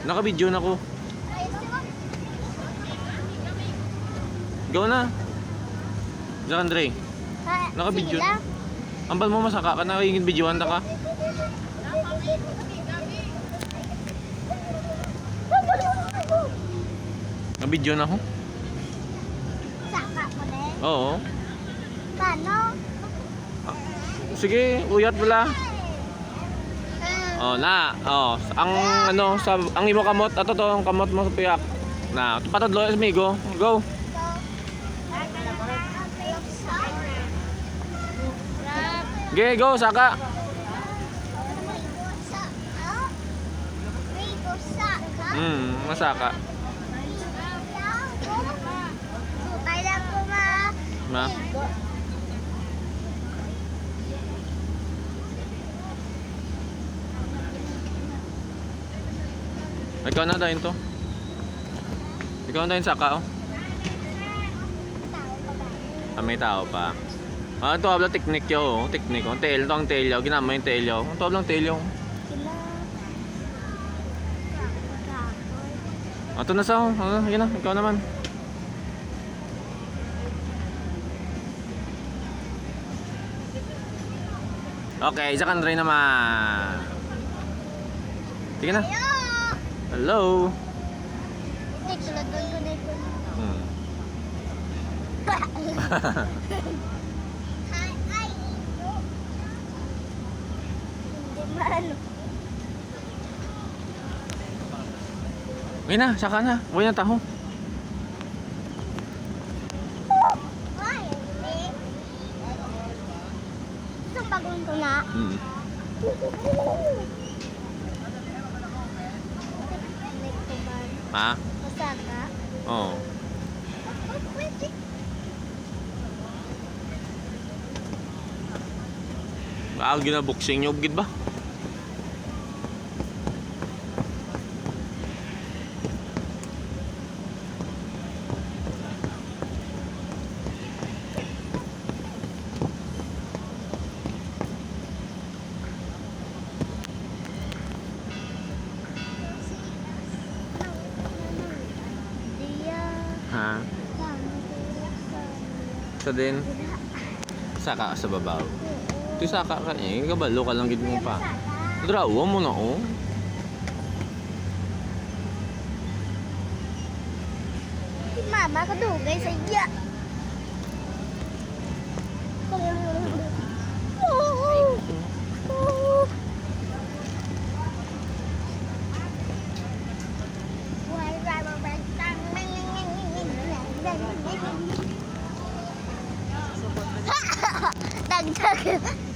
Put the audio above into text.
Naka-video na ko. Go na. Jack Andre. Naka-video. Ambal mo masaka ka na hingin videoan ta ka. Na-video na ko. Saka mo din? Oo. Paano? Sige, uyat wala. Oh, na. Oh, ang ano sa ang imo kamot ato to ang kamot mo sa piyak. Na, patadlo amigo. Go. Ge, go saka. Masaka. Ma. Ikaw na dahil to. Ikaw na dahil saka oh. May tao pa. Ito habla teknik yo, teknik. Ang tail to ang tail yo, ginamay yung tail yo. Ito hablang tail yo. Ito na sa, yun na, ikaw naman. Okay, Jack Andre naman. Sige na. Hello. Uy na, saka na. Uy na taho. Isang bagong ko na. Ha? Masaka. Oo. Ginaboxing nyo, gid ba? Ha? Sa din? Saka ka sa babaw. Ito saka ka eh. Kabalo ka lang gid mo pa. Drawa mo na oh. Si mama kadugay sa iya. Dagdag.